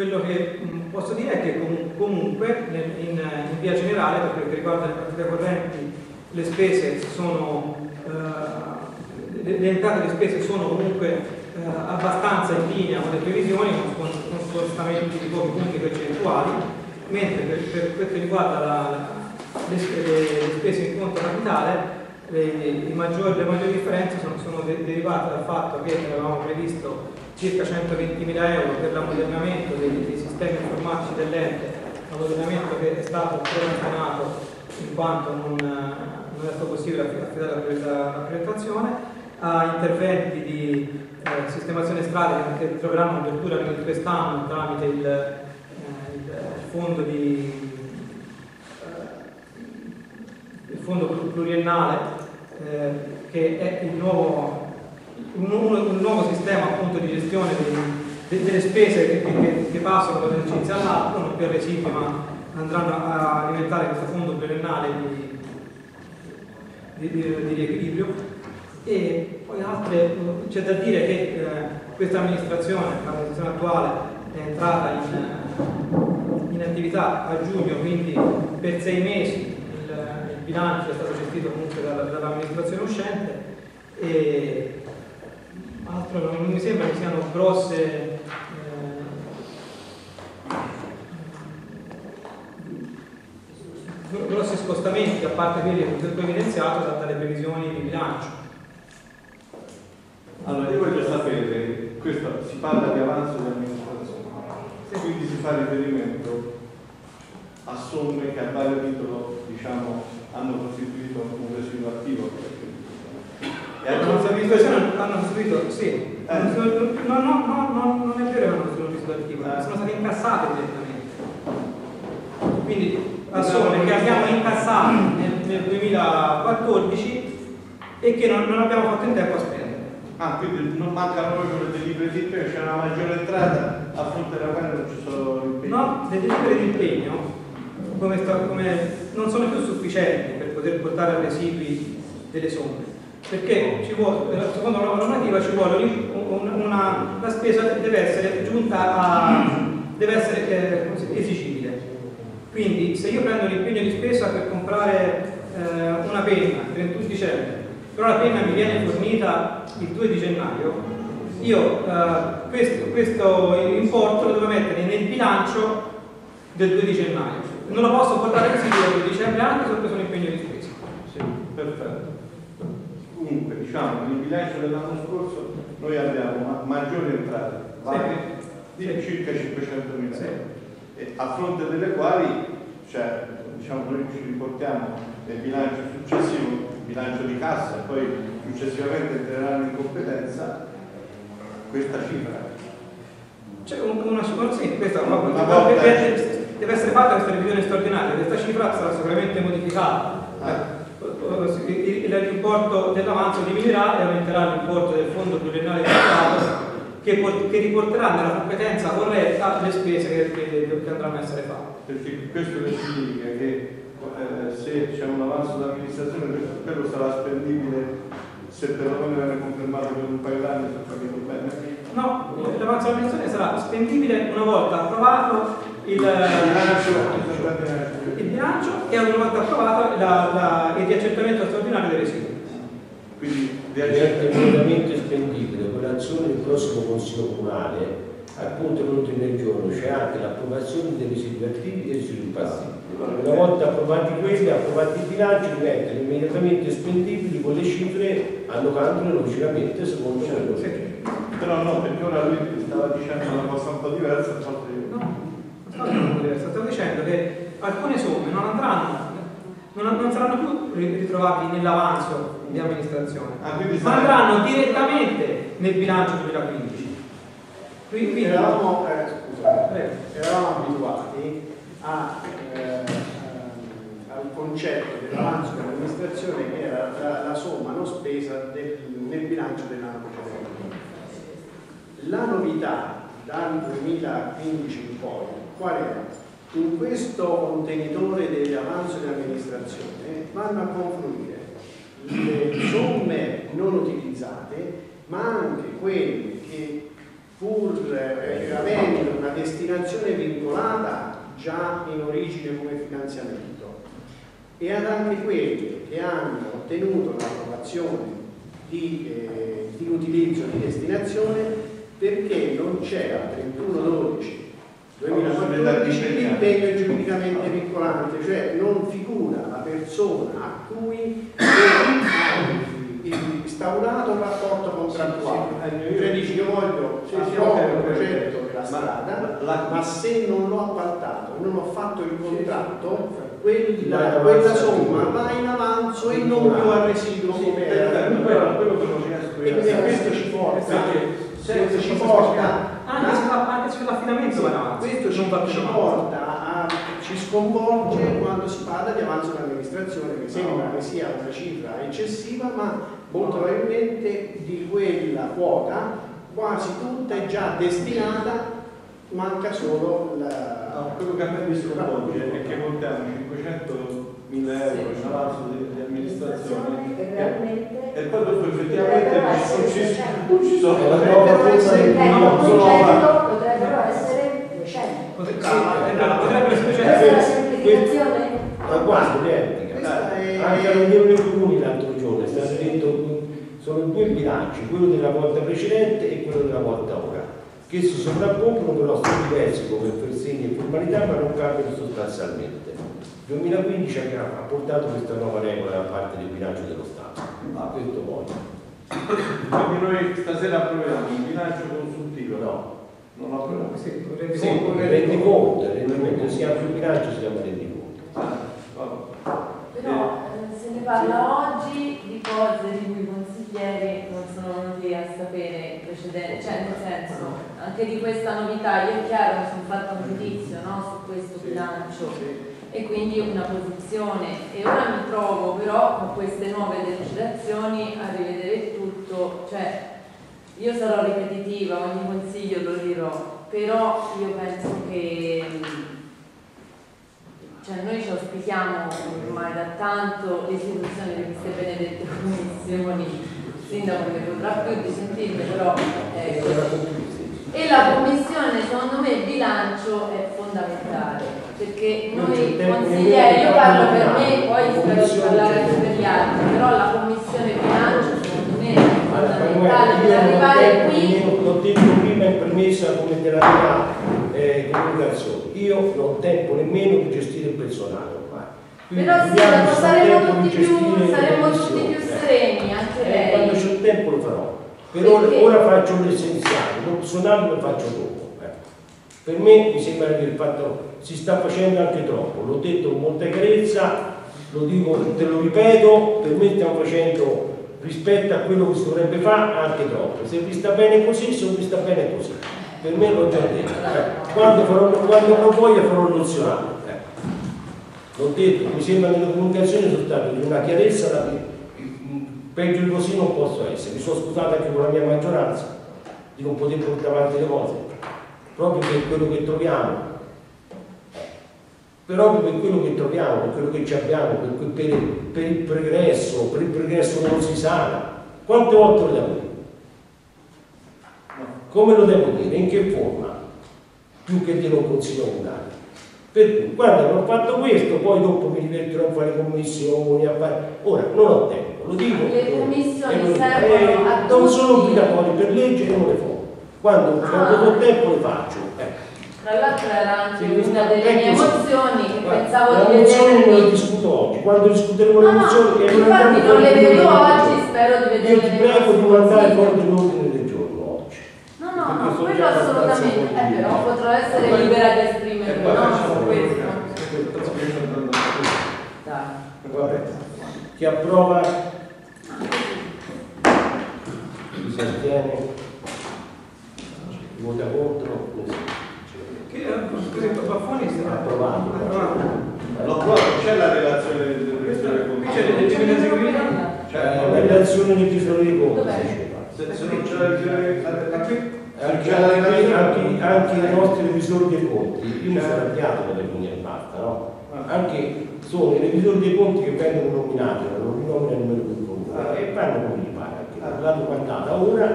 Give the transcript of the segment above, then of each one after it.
quello che posso dire è che comunque in via generale, per quel che riguarda le partite correnti, le spese sono le entrate e le spese sono comunque abbastanza in linea con le previsioni, con spostamenti di pochi punti percentuali, mentre per quel che riguarda le spese in conto capitale le maggiori differenze sono derivate dal fatto che avevamo previsto circa 120.000 euro per l'ammodernamento dei sistemi informatici dell'ente, ammodernamento che è stato procrastinato in quanto non è stato possibile affidare la progettazione, a interventi di sistemazione strade che troveranno apertura di quest'anno tramite il fondo pluriennale che è un nuovo sistema appunto di gestione delle spese che passano da un esercizio all'altro, non più residui ma andranno a alimentare questo fondo pluriennale di riequilibrio. E poi c'è da dire che questa l'amministrazione attuale è entrata in attività a giugno, quindi per 6 mesi il bilancio è stato gestito comunque dall'amministrazione uscente e altro non mi sembra che siano grossi spostamenti, a parte quelli che ho evidenziato dalle previsioni di bilancio. Allora, io voglio sapere, questo si parla di avanzo di amministrazione, quindi si fa riferimento a somme che a vario titolo, diciamo, hanno costituito un residuo attivo. E la nostra amministrazione hanno costituito, sì, non è vero che hanno costituito un residuo attivo, sono state incassate direttamente. Quindi a somme che abbiamo incassato nel 2014 e che non abbiamo fatto in tempo a spendere. Ah, quindi non mancano proprio delle delibere di impegno, c'è una maggiore entrata a fronte della quale non ci sono impegni? No, le delibere di impegno non sono più sufficienti per poter portare a residui delle somme, perché secondo la nuova normativa ci vuole la spesa deve essere esigibile. Quindi se io prendo l'impegno di spesa per comprare una penna il 31 dicembre, però la penna mi viene fornita il 2 di gennaio, io questo importo lo devo mettere nel bilancio del 2 di gennaio. Non lo posso portare così il 2 di dicembre anche se ho preso un impegno di spesa. Sì, perfetto. Comunque, diciamo, nel bilancio dell'anno scorso noi abbiamo maggiori entrate, di circa 500.000 euro, e a fronte delle quali, cioè, diciamo, noi ci riportiamo nel bilancio successivo, bilancio di cassa e poi successivamente entreranno in competenza questa cifra. C'è questa deve essere fatta questa revisione straordinaria, questa cifra sarà sicuramente modificata. L'importo dell'avanzo diminuirà e aumenterà l'importo del fondo pluriennale di Stato che riporterà nella competenza corretta le spese che andranno a essere fatte. Perché questo significa che se c'è un avanzo d'amministrazione quello sarà spendibile se perlomeno viene confermato per un paio d'anni, se ho capito bene? No, l'avanzo d'amministrazione sarà spendibile una volta approvato il bilancio e una volta approvato il riaccertamento straordinario dei residui. Quindi immediatamente spendibile con l'azione del prossimo Consiglio Comunale al punto venuto in regione c'è anche l'approvazione dei residui attivi e dei residui passivi. Una volta approvati quelli, approvati il bilancio, diventano immediatamente spendibili con le cifre allocandole logicamente secondo quello che però no, perché ora lui stava dicendo una cosa un po' diversa. Stavo dicendo che alcune somme non saranno più ritrovabili nell'avanzo di amministrazione, ma andranno direttamente nel bilancio 2015. Quindi eravamo abituati al concetto dell'avanzo dell'amministrazione che era la somma non spesa nel bilancio dell'anno precedente. La novità dal 2015 in poi qual è? In questo contenitore dell'avanzo dell'amministrazione vanno a confluire le somme non utilizzate, ma anche quelle che pur avendo una una destinazione vincolata già in origine come finanziamento e ad anche quelli che hanno ottenuto l'approvazione di utilizzo di destinazione perché non c'era 31/12/2014 l'impegno giuridicamente vincolante, cioè non figura la persona a cui è instaurato un rapporto contrattuale. Cioè dici io voglio il progetto della strada, ma se non l'ho appaltato e non ho fatto il contratto, quella somma va in avanzo e non più a residuo come era. E questo ci porta anche sull'affidamento questo ci sconvolge quando si parla di avanzo dell'amministrazione, che sembra che sia una cifra eccessiva, ma molto probabilmente di quella quota quasi tutta è già destinata, manca solo quello che a me mi sconvolge è che contiamo 500.000 euro in avanzo di amministrazione e poi dopo effettivamente non ci sono potrebbero essere 200. potrebbe essere Questa è la semplificazione? Ma quasi identica. Anche all'Unione dei Comuni l'altro giorno è stato detto sono due bilanci, quello della volta precedente e quello della volta ora, che si sovrappongono, però sono diversi come per segni e formalità, ma non cambiano sostanzialmente. Il 2015 ha portato questa nuova regola da parte del bilancio dello Stato, a questo modo. Quindi noi stasera approviamo un bilancio consultivo? No, non lo approviamo. Rendiconto, si apre il bilancio, si chiama rendiconto. Però se ne parla oggi di cose di cui i consiglieri non sono venuti a sapere precedente, cioè nel senso anche di questa novità. Io è chiaro che sono fatto un giudizio, no, su questo bilancio e quindi una posizione, e ora mi trovo però con queste nuove delucidazioni a rivedere tutto. Cioè io sarò ripetitiva, ogni consiglio lo dirò, però io penso che noi ci auspichiamo ormai da tanto l'istituzione di queste benedette commissioni. Il sindaco ne potrà più di sentirne, però e la commissione, secondo me il bilancio è fondamentale, perché noi consiglieri, io parlo per me, poi spero di parlare anche per gli altri, però la commissione bilancio secondo me è fondamentale per arrivare qui. L'ho detto prima in premessa come della mia comunicazione, io non ho tempo nemmeno di gestire il personale ormai. Però sì, saremo tutti più sereni, anche lei. Quando c'ho tempo lo farò. Per ora faccio l'essenziale, l'opzionale lo faccio dopo. Per me mi sembra che il fatto si sta facendo anche troppo, l'ho detto con molta chiarezza, lo dico, te lo ripeto, per me stiamo facendo rispetto a quello che si dovrebbe fare anche troppo. Se vi sta bene così, se non vi sta bene così. Per me l'ho già detto. Quando non voglio farò l'opzionale. L'ho detto, mi sembra che le comunicazioni sono state di una chiarezza peggio di così non posso essere. Mi sono scusato anche con la mia maggioranza di non poter portare avanti le cose, proprio per quello che troviamo, proprio per quello che troviamo, per quello che ci abbiamo, per il progresso che non si sana. Quante volte lo devo dire? Come lo devo dire? In che forma? Più che dire un consiglio comunale. Per cui, quando avrò fatto questo, poi dopo mi divertirò a fare commissioni, ora non ho tempo, lo dico. Le commissioni servono a tutti. Non sono obbligatorie per legge e non le faccio. Quando ho tempo le faccio. Tra l'altro era anche una delle mie emozioni che pensavo di vedere. Le emozioni non le discuto oggi, quando discuteremo le emozioni infatti non le vedo oggi, spero di vedere. Io ti prego di mandare fuori l'ordine del giorno oggi. No, quello assolutamente, però potrò essere libera di esprimermi, no? Su questo. Dai. Vabbè. Chi approva? Chi si astiene? Chi vota contro? Per esempio Baffoni è stato approvato. L'ho provato, c'è la relazione del presidente del c'è le determinazioni, la relazione di chiusura dei conti. Se non c'è anche i nostri revisori dei conti, io mi sono arrabbiato con le linee e basta, no? Anche sono i revisori dei conti che vengono nominati, non li nomina nemmeno più il comune e fanno come gli pare, anche l'hanno guardata ora.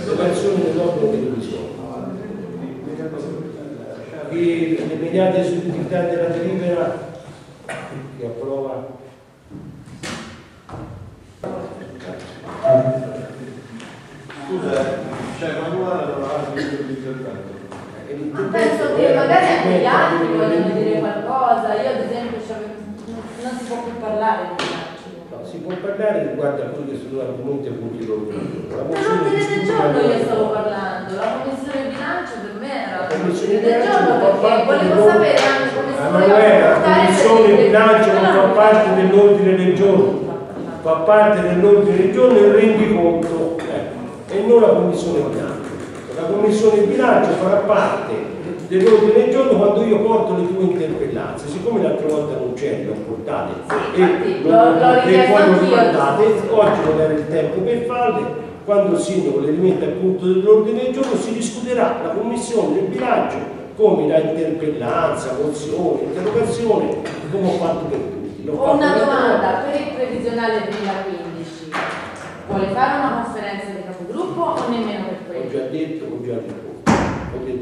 L'operazione dell'obbligo di televisione. Le immediate suddività della delibera che approva. Scusa, cioè Manuela non ha finito l'intervento. Penso che magari anche gli altri vogliono dire qualcosa. Io ad esempio non si può più parlare di bilancio. No, si può parlare riguardo a quelli che sono argomenti appunti loro. Ma l'ordine del giorno io stavo parlando, la commissione bilancio per me era la commissione del giorno perché volevo sapere anche come si voleva la commissione bilancio non fa parte dell'ordine del giorno, fa parte dell'ordine del giorno il rendiconto e non la commissione bilancio. La commissione bilancio farà parte dell'ordine del giorno quando io porto le tue interpellanze. Siccome l'altra volta non c'è, le ho portate e poi non guardate, oggi non era il tempo per farle. Quando il sindaco le rimette al punto dell'ordine del giorno si discuterà la commissione del bilancio come la interpellanza, mozione, interrogazione, come ho fatto per tutti. Ho una domanda per il previsionale 2015. Vuole fare una conferenza di capogruppo o nemmeno per quello? Ho già detto,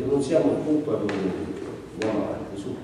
non siamo al punto all'ordine del giorno. Andiamo avanti, su.